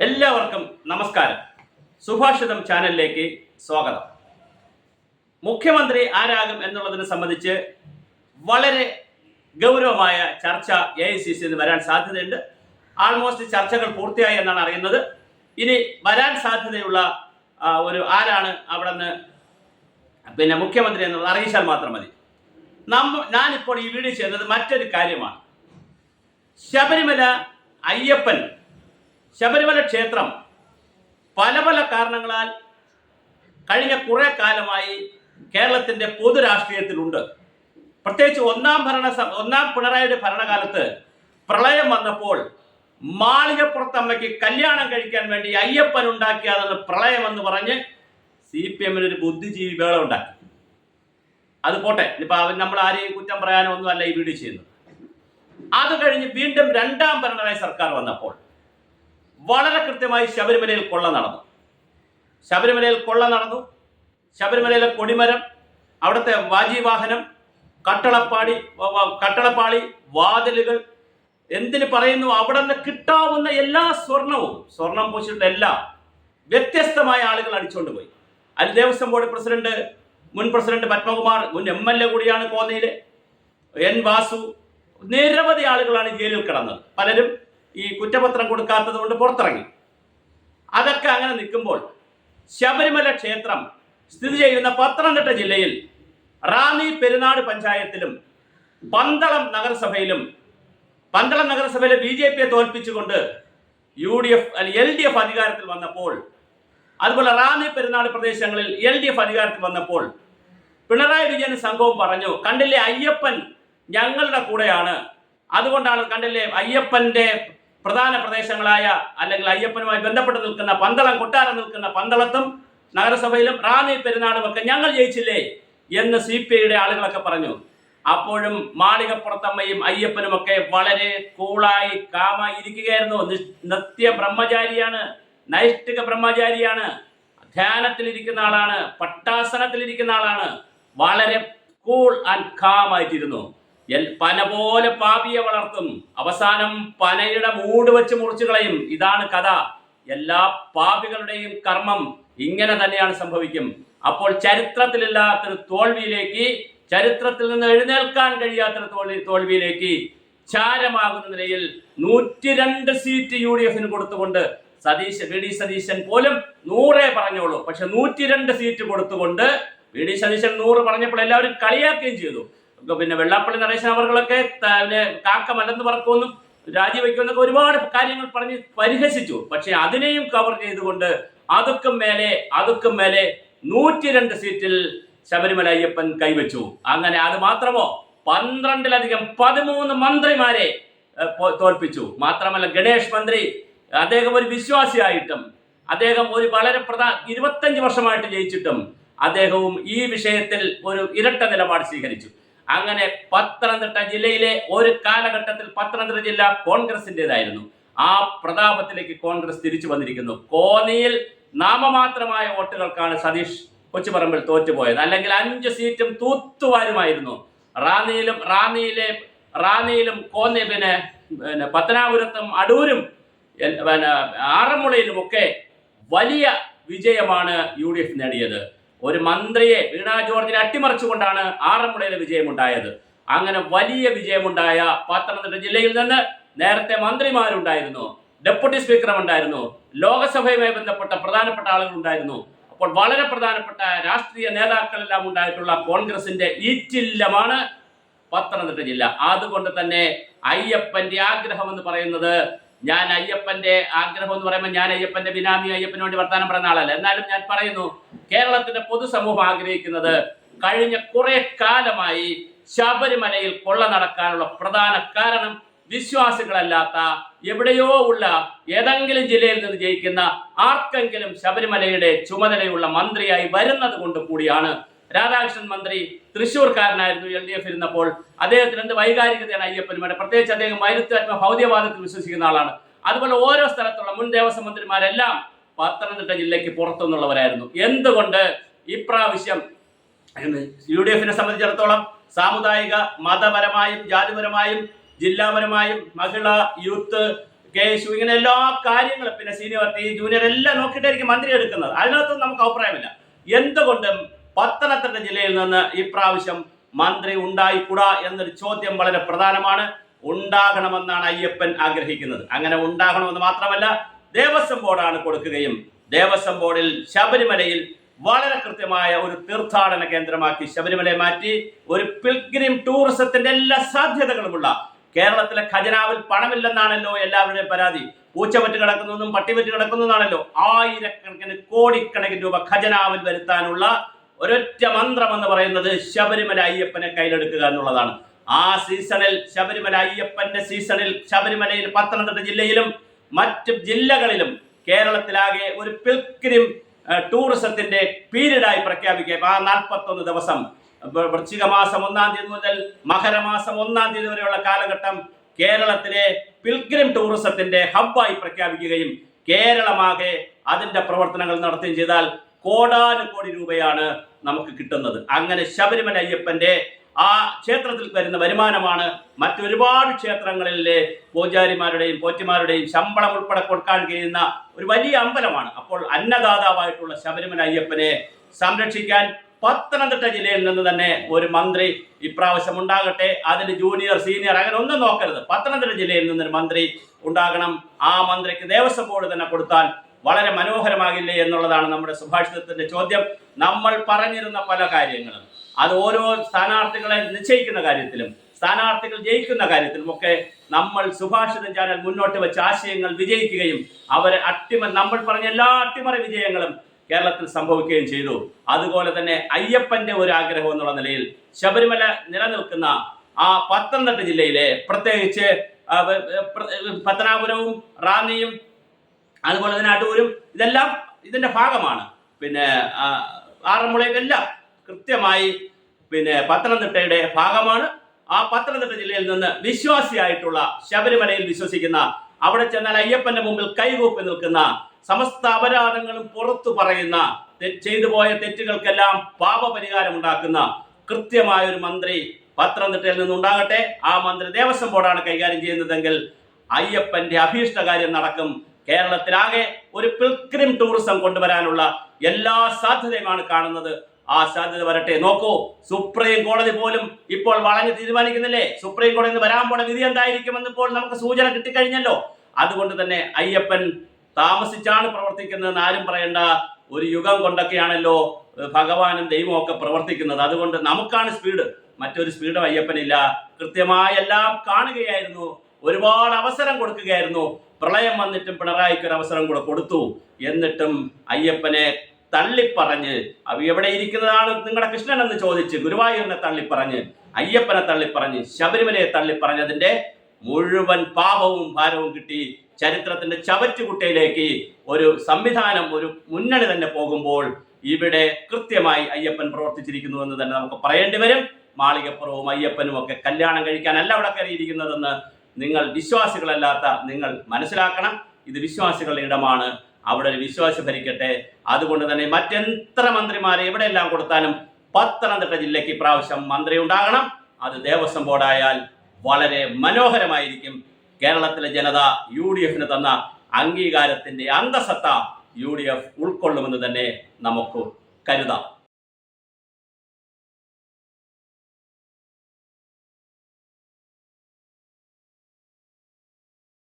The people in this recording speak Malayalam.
എല്ലാവർക്കും നമസ്കാരം. സുഭാഷിതം ചാനലിലേക്ക് സ്വാഗതം. മുഖ്യമന്ത്രി ആരാകും എന്നുള്ളതിനെ സംബന്ധിച്ച് വളരെ ഗൗരവമായ ചർച്ച AICC വരാൻ സാധ്യതയുണ്ട്. ആൾമോസ്റ്റ് ചർച്ചകൾ പൂർത്തിയായി എന്നാണ് അറിയുന്നത്. ഇനി വരാൻ സാധ്യതയുള്ള ഒരു ആരാണ് അവിടെ നിന്ന് മുഖ്യമന്ത്രി എന്നുള്ളത് അറിയിച്ചാൽ മാത്രം മതി. ഞാനിപ്പോൾ ഈ വീഡിയോ ചെയ്യുന്നത് മറ്റൊരു കാര്യമാണ്. ശബരിമല ക്ഷേത്രം പല കാരണങ്ങളാൽ കഴിഞ്ഞ കുറെ കാലമായി കേരളത്തിൻ്റെ പൊതുരാഷ്ട്രീയത്തിലുണ്ട്. പ്രത്യേകിച്ച് ഒന്നാം പിണറായിയുടെ ഭരണകാലത്ത് പ്രളയം വന്നപ്പോൾ മാളികപ്പുറത്തമ്മയ്ക്ക് കല്യാണം കഴിക്കാൻ വേണ്ടി അയ്യപ്പൻ ഉണ്ടാക്കിയതെന്ന് പ്രളയമെന്ന് പറഞ്ഞ് CPM-നൊരു ബുദ്ധിജീവി വേള ഉണ്ടാക്കി. അത് പോട്ടെ, ഇപ്പം നമ്മൾ ആരെയും കുറ്റം പറയാനോ ഒന്നുമല്ല ഈ വീഡിയോ ചെയ്യുന്നത്. അത് കഴിഞ്ഞ് വീണ്ടും രണ്ടാം പിണറായി സർക്കാർ വന്നപ്പോൾ വളരെ കൃത്യമായി ശബരിമലയിൽ കൊള്ള നടന്നു. ശബരിമലയിലെ കൊടിമരം, അവിടുത്തെ വാജിവാഹനം, കട്ടളപ്പാളി, വാതിലുകൾ, എന്തിനു പറയുന്നു, അവിടെ നിന്ന് കിട്ടാവുന്ന എല്ലാ സ്വർണം പൂശിയിട്ട് എല്ലാം വ്യത്യസ്തമായ ആളുകൾ അടിച്ചുകൊണ്ട് പോയി. അതിൽ ദേവസ്വം ബോർഡ് മുൻ പ്രസിഡന്റ് പത്മകുമാർ, മുൻ MLA കൂടിയാണ് കോന്നിയിലെ N. വാസു, നിരവധി ആളുകളാണ് ജയിലിൽ കിടന്നത്. പലരും ഈ കുറ്റപത്രം കൊടുക്കാത്തത് കൊണ്ട് പുറത്തിറങ്ങി. അതൊക്കെ അങ്ങനെ നിൽക്കുമ്പോൾ ശബരിമല ക്ഷേത്രം സ്ഥിതി ചെയ്യുന്ന പത്തനംതിട്ട ജില്ലയിൽ റാന്നി പെരുന്നാട് പഞ്ചായത്തിലും പന്തളം നഗരസഭയിലെ BJP-യെ തോൽപ്പിച്ചുകൊണ്ട് LDF അധികാരത്തിൽ വന്നപ്പോൾ, അതുപോലെ റാന്നി പെരുന്നാട് പ്രദേശങ്ങളിൽ LDF അധികാരത്തിൽ വന്നപ്പോൾ പിണറായി വിജയൻ സംഘവും പറഞ്ഞു, കണ്ടില്ലേ അയ്യപ്പൻ ഞങ്ങളുടെ കൂടെയാണ്, അതുകൊണ്ടാണ് കണ്ടില്ലേ അയ്യപ്പന്റെ പ്രധാന പ്രദേശങ്ങളായ അല്ലെങ്കിൽ അയ്യപ്പനുമായി ബന്ധപ്പെട്ട് നിൽക്കുന്ന കൊട്ടാരം നിൽക്കുന്ന പന്തളത്തും നഗരസഭയിലും റാന്നി പെരുന്നാടും ഒക്കെ ഞങ്ങൾ ജയിച്ചില്ലേ എന്ന് CPI-യുടെ ആളുകളൊക്കെ പറഞ്ഞു. അപ്പോഴും മാളികപ്പുറത്തമ്മയും അയ്യപ്പനും ഒക്കെ വളരെ കൂളായി കാമായി ഇരിക്കുകയായിരുന്നു. ബ്രഹ്മചാരിയാണ്, നൈഷ്ഠിക ബ്രഹ്മചാരിയാണ്, ധ്യാനത്തിലിരിക്കുന്ന ആളാണ്, പട്ടാസനത്തിലിരിക്കുന്ന ആളാണ്, വളരെ കൂൾ ആൻഡ് കാമായിട്ടിരുന്നു. പന പോലെ പാപിയെ വളർത്തും, അവസാനം പനയുടെ മൂട് വെച്ച് മുറിച്ചു കളയും. ഇതാണ് കഥ. എല്ലാ പാപികളുടെയും കർമ്മം ഇങ്ങനെ തന്നെയാണ് സംഭവിക്കും. അപ്പോൾ ചരിത്രത്തിലില്ലാത്തൊരു തോൽവിയിലേക്ക്, ചരിത്രത്തിൽ നിന്ന് എഴുന്നേൽക്കാൻ കഴിയാത്തൊരു തോൽവിയിലേക്ക് ചാരമാകുന്ന നിലയിൽ 102 സീറ്റ് UDF-ന് കൊടുത്തുകൊണ്ട് VD സതീശൻ പോലും 100 പറഞ്ഞോളൂ, പക്ഷെ 102 സീറ്റ് കൊടുത്തുകൊണ്ട് VD സതീശൻ 100 പറഞ്ഞപ്പോൾ എല്ലാവരും കളിയാക്കുകയും ചെയ്തു. പിന്നെ വെള്ളാപ്പള്ളി നടേശൻ അവർകളൊക്കെ കാക്കമല്ലെന്ന് പറക്കുമെന്നും രാജിവെക്കുമെന്നൊക്കെ ഒരുപാട് കാര്യങ്ങൾ പറഞ്ഞ് പരിഹസിച്ചു. പക്ഷെ അതിനെയും കവർ ചെയ്തുകൊണ്ട് അതുക്കും മേലെ 102 സീറ്റിൽ ശബരിമല അയ്യപ്പൻ കൈവച്ചു. അങ്ങനെ അത് മാത്രമോ, 12-ലധികം 13 മന്ത്രിമാരെ തോൽപ്പിച്ചു. മാത്രമല്ല ഗണേഷ് മന്ത്രി, അദ്ദേഹം ഒരു വിശ്വാസിയായിട്ടും അദ്ദേഹം ഒരു വളരെ 25 വർഷമായിട്ട് ജയിച്ചിട്ടും അദ്ദേഹവും ഈ വിഷയത്തിൽ ഒരു ഇരട്ട നിലപാട് സ്വീകരിച്ചു. അങ്ങനെ പത്തനംതിട്ട ജില്ലയിലെ ഒരു കാലഘട്ടത്തിൽ പത്തനംതിട്ട ജില്ല കോൺഗ്രസിൻ്റെതായിരുന്നു. ആ പ്രതാപത്തിലേക്ക് കോൺഗ്രസ് തിരിച്ചു വന്നിരിക്കുന്നു. കോന്നിയിൽ നാമമാത്രമായ വോട്ടുകൾക്കാണ് സതീഷ് കൊച്ചുപറമ്പിൽ തോറ്റുപോയത്. അല്ലെങ്കിൽ 5 സീറ്റും തൂത്തുവാരുമായിരുന്നു. റാന്നിയിലും കോന്നി പിന്നെ പത്തനാപുരത്തും അടൂരും ആറന്മുളയിലുമൊക്കെ വലിയ വിജയമാണ് UDF നേടിയത്. ഒരു മന്ത്രിയെ, വീണ ജോർജിനെ അട്ടിമറിച്ചുകൊണ്ടാണ് ആറന്മുളയിലെ വിജയമുണ്ടായത്. അങ്ങനെ വലിയ വിജയമുണ്ടായ പത്തനംതിട്ട ജില്ലയിൽ നിന്ന് നേരത്തെ മന്ത്രിമാരുണ്ടായിരുന്നു, ഡെപ്യൂട്ടി സ്പീക്കർ ഉണ്ടായിരുന്നു, ലോകസഭയുമായി ബന്ധപ്പെട്ട പ്രധാനപ്പെട്ട ആളുകൾ ഉണ്ടായിരുന്നു. അപ്പോൾ വളരെ പ്രധാനപ്പെട്ട രാഷ്ട്രീയ നേതാക്കളെല്ലാം ഉണ്ടായിട്ടുള്ള കോൺഗ്രസിന്റെ ഈറ്റില്ലമാണ് പത്തനംതിട്ട ജില്ല. അതുകൊണ്ട് തന്നെ അയ്യപ്പന്റെ ആഗ്രഹം എന്ന് പറയുന്നത്, ഞാൻ അയ്യപ്പന്റെ ബിനാമി, അയ്യപ്പന് വേണ്ടി വർത്താനം പറയുന്ന ആളല്ല. എന്നാലും ഞാൻ പറയുന്നു, കേരളത്തിന്റെ പൊതുസമൂഹം ആഗ്രഹിക്കുന്നത് കഴിഞ്ഞ കുറെ കാലമായി ശബരിമലയിൽ കൊള്ള നടക്കാനുള്ള പ്രധാന കാരണം വിശ്വാസികളല്ലാത്ത എവിടെയോ ഉള്ള ഏതെങ്കിലും ജില്ലയിൽ നിന്ന് ജയിക്കുന്ന ആർക്കെങ്കിലും ശബരിമലയുടെ ചുമതലയുള്ള മന്ത്രിയായി വരുന്നത് കൊണ്ട് കൂടിയാണ്. രാധാകൃഷ്ണൻ മന്ത്രി തൃശ്ശൂർക്കാരനായിരുന്നു, LDF ഇരുന്നപ്പോൾ. അദ്ദേഹത്തിന് എന്ത് വൈകാരികതയാണ് അയ്യപ്പനുമായിട്ട്, പ്രത്യേകിച്ച് അദ്ദേഹം വൈരുദ്ധ്യാത്മ ഭൗതികവാദത്തിൽ വിശ്വസിക്കുന്ന ആളാണ്. അതുപോലെ ഓരോ സ്ഥലത്തുള്ള മുൻ ദേവസ്വം മന്ത്രിമാരെല്ലാം പത്തനംതിട്ട ജില്ലയ്ക്ക് പുറത്തുനിന്നുള്ളവരായിരുന്നു. എന്തുകൊണ്ട് ഇപ്രാവശ്യം UDF-നെ സംബന്ധിച്ചിടത്തോളം സാമുദായിക, മതപരമായും ജാതിപരമായും ജില്ലാപരമായും മഹിള, യൂത്ത്, കേശു, ഇങ്ങനെ എല്ലാ കാര്യങ്ങളും, പിന്നെ സീനിയോറിറ്റി ജൂനിയർ എല്ലാം നോക്കിയിട്ടായിരിക്കും മന്ത്രി എടുക്കുന്നത്. അതിനകത്തൊന്നും നമുക്ക് അഭിപ്രായമില്ല. എന്തുകൊണ്ടും പത്തനംതിട്ട ജില്ലയിൽ നിന്ന് ഇപ്രാവശ്യം മന്ത്രി ഉണ്ടായിക്കൂടാ എന്നൊരു ചോദ്യം വളരെ പ്രധാനമാണ്. ഉണ്ടാകണമെന്നാണ് അയ്യപ്പൻ ആഗ്രഹിക്കുന്നത്. അങ്ങനെ ഉണ്ടാകണമെന്ന് മാത്രമല്ല, ദേവസ്വം ബോർഡാണ് കൊടുക്കുകയും ദേവസ്വം ബോർഡിൽ ശബരിമലയിൽ വളരെ കൃത്യമായ ഒരു തീർത്ഥാടന കേന്ദ്രമാക്കി ശബരിമലയെ മാറ്റി ഒരു പിൽഗ്രിം ടൂറിസത്തിന്റെ എല്ലാ സാധ്യതകളുമുള്ള, കേരളത്തിലെ ഖജനാവിൽ പണമില്ലെന്നാണല്ലോ എല്ലാവരുടെയും പരാതി, പൂച്ചപറ്റ് കിടക്കുന്നതും പട്ടിപറ്റ് കിടക്കുന്നതാണല്ലോ, ആയിരക്കണക്കിന് കോടിക്കണക്കിന് രൂപ ഖജനാവിൽ വരുത്താനുള്ള ഒരൊറ്റ മന്ത്രം എന്ന് പറയുന്നത് ശബരിമല അയ്യപ്പനെ കയ്യിലെടുക്കുക എന്നുള്ളതാണ്. ആ സീസണിൽ, ശബരിമല അയ്യപ്പന്റെ സീസണിൽ, ശബരിമലയിൽ പത്തനംതിട്ട ജില്ലയിലും മറ്റ് ജില്ലകളിലും കേരളത്തിലാകെ ഒരു പിൽഗ്രിം ടൂറിസത്തിന്റെ പീരീഡായി പ്രഖ്യാപിക്കുക. ആ 41 ദിവസം, വൃശ്ചിക മാസം 1-ാം തീയതി മുതൽ മകരമാസം 1-ാം തീയതി വരെയുള്ള കാലഘട്ടം കേരളത്തിലെ പിൽഗ്രിം ടൂറിസത്തിന്റെ ഹബ്ബായി പ്രഖ്യാപിക്കുകയും കേരളമാകെ അതിന്റെ പ്രവർത്തനങ്ങൾ നടത്തുകയും ചെയ്താൽ കോടാനുകോടി രൂപയാണ് നമുക്ക് കിട്ടുന്നത്. അങ്ങനെ ശബരിമല അയ്യപ്പന്റെ ആ ക്ഷേത്രത്തിൽ വരുന്ന വരുമാനമാണ് മറ്റൊരുപാട് ക്ഷേത്രങ്ങളിലെ പൂജാരിമാരുടെയും പോറ്റിമാരുടെയും ശമ്പളം ഉൾപ്പെടെ കൊടുക്കാൻ കഴിയുന്ന ഒരു വലിയ അമ്പലമാണ്. അപ്പോൾ അന്നദാതാവായിട്ടുള്ള ശബരിമല അയ്യപ്പനെ സംരക്ഷിക്കാൻ പത്തനംതിട്ട ജില്ലയിൽ നിന്ന് തന്നെ ഒരു മന്ത്രി ഇപ്രാവശ്യം ഉണ്ടാകട്ടെ. അതിന് ജൂനിയർ സീനിയർ അങ്ങനെ ഒന്നും നോക്കരുത്. പത്തനംതിട്ട ജില്ലയിൽ നിന്നൊരു മന്ത്രി ഉണ്ടാകണം. ആ മന്ത്രിക്ക് ദേവസ്വം ബോർഡ് തന്നെ കൊടുത്താൽ വളരെ മനോഹരമാകില്ലേ എന്നുള്ളതാണ് നമ്മുടെ സുഭാഷിതത്തിന്റെ ചോദ്യം. നമ്മൾ പറഞ്ഞിരുന്ന പല കാര്യങ്ങളും, അത് ഓരോ സ്ഥാനാർത്ഥികളെ നിശ്ചയിക്കുന്ന കാര്യത്തിലും സ്ഥാനാർത്ഥികൾ ജയിക്കുന്ന കാര്യത്തിലും ഒക്കെ നമ്മൾ സുഭാഷിതം ചാനൽ മുന്നോട്ട് വെച്ച ആശയങ്ങൾ വിജയിക്കുകയും നമ്മൾ പറഞ്ഞ എല്ലാ അട്ടിമറി വിജയങ്ങളും കേരളത്തിൽ സംഭവിക്കുകയും ചെയ്തു. അതുപോലെ തന്നെ അയ്യപ്പന്റെ ഒരു ആഗ്രഹം എന്നുള്ള നിലയിൽ ശബരിമല നിലനിൽക്കുന്ന ആ പത്തനംതിട്ട ജില്ലയിലെ പ്രത്യേകിച്ച് പത്തനാപുരവും റാന്നിയും അതുപോലെ തന്നെ അടൂരും ഇതെല്ലാം ഇതിന്റെ ഭാഗമാണ്. പിന്നെ ആറന്മുളയെല്ലാം കൃത്യമായി പിന്നെ പത്തനംതിട്ടയുടെ ഭാഗമാണ്. ആ പത്തനംതിട്ട ജില്ലയിൽ നിന്ന് വിശ്വാസിയായിട്ടുള്ള, ശബരിമലയിൽ വിശ്വസിക്കുന്ന, അവിടെ ചെന്നാൽ അയ്യപ്പന്റെ മുമ്പിൽ കൈകൂപ്പി നിൽക്കുന്ന, സമസ്ത അപരാധങ്ങളും പുറത്തു പറയുന്ന, ചെയ്തു പോയ തെറ്റുകൾക്കെല്ലാം പാപപരിഹാരം ഉണ്ടാക്കുന്ന കൃത്യമായ ഒരു മന്ത്രി പത്തനംതിട്ടയിൽ നിന്നുണ്ടാകട്ടെ. ആ മന്ത്രി ദേവസ്വം ബോർഡാണ് കൈകാര്യം ചെയ്യുന്നതെങ്കിൽ അയ്യപ്പന്റെ അഭീഷ്ടകാര്യം നടക്കും. കേരളത്തിലാകെ ഒരു പിൽഗ്രിം ടൂറിസം കൊണ്ടുവരാനുള്ള എല്ലാ സാധ്യതയുമാണ് കാണുന്നത്. ആ സാധ്യത വരട്ടെ. നോക്കൂ, സുപ്രീം കോടതി പോലും ഇപ്പോൾ വളഞ്ഞ് തീരുമാനിക്കുന്നില്ലേ? സുപ്രീം കോടതിയിൽ നിന്ന് വരാൻ പോണ വിധി എന്തായിരിക്കുമെന്ന് ഇപ്പോൾ നമുക്ക് സൂചന കിട്ടിക്കഴിഞ്ഞല്ലോ. അതുകൊണ്ട് തന്നെ അയ്യപ്പൻ താമസിച്ചാണ് പ്രവർത്തിക്കുന്നതെന്ന് ആരും പറയേണ്ട. ഒരു യുഗം കൊണ്ടൊക്കെയാണല്ലോ ഭഗവാനും ദൈവവും ഒക്കെ പ്രവർത്തിക്കുന്നത്. അതുകൊണ്ട് നമുക്കാണ് സ്പീഡ്, മറ്റൊരു സ്പീഡും അയ്യപ്പനില്ല. കൃത്യമായി എല്ലാം കാണുകയായിരുന്നു, ഒരുപാട് അവസരം കൊടുക്കുകയായിരുന്നു. പ്രളയം വന്നിട്ടും പിണറായിക്ക് ഒരു അവസരം കൂടെ കൊടുത്തു. എന്നിട്ടും അയ്യപ്പനെ തള്ളിപ്പറഞ്ഞ്, എവിടെ ഇരിക്കുന്നതാണ് നിങ്ങളുടെ കൃഷ്ണൻ എന്ന് ചോദിച്ച് ഗുരുവായൂരിനെ തള്ളിപ്പറഞ്ഞ്, അയ്യപ്പനെ തള്ളിപ്പറഞ്ഞ്, ശബരിമലയെ തള്ളിപ്പറഞ്ഞതിന്റെ മുഴുവൻ പാപവും ഭാരവും കിട്ടി. ചരിത്രത്തിന്റെ ചവറ്റുകുട്ടയിലേക്ക് ഒരു സംവിധാനം, ഒരു മുന്നണി തന്നെ പോകുമ്പോൾ ഇവിടെ കൃത്യമായി അയ്യപ്പൻ പ്രവർത്തിച്ചിരിക്കുന്നു എന്ന് തന്നെ നമുക്ക് പറയേണ്ടി വരും. മാളികപ്പുറവും അയ്യപ്പനും ഒക്കെ കല്യാണം കഴിക്കാനല്ല അവിടെ കയറിയിരിക്കുന്നതെന്ന് നിങ്ങൾ വിശ്വാസികളല്ലാത്ത നിങ്ങൾ മനസ്സിലാക്കണം. ഇത് വിശ്വാസികളുടെ ഇടമാണ്, അവിടെ ഒരു വിശ്വാസി ഭരിക്കട്ടെ. അതുകൊണ്ട് തന്നെ മറ്റെത്ര മന്ത്രിമാരെ എവിടെയെല്ലാം കൊടുത്താലും പത്തനംതിട്ട ജില്ലയ്ക്ക് ഇപ്രാവശ്യം മന്ത്രി ഉണ്ടാകണം. അത് ദേവസ്വം ബോർഡായാൽ വളരെ മനോഹരമായിരിക്കും. കേരളത്തിലെ ജനത UDF തന്ന അംഗീകാരത്തിന്റെ അന്തസത്ത UDF ഉൾക്കൊള്ളുമെന്ന് തന്നെ നമുക്ക് കരുതാം.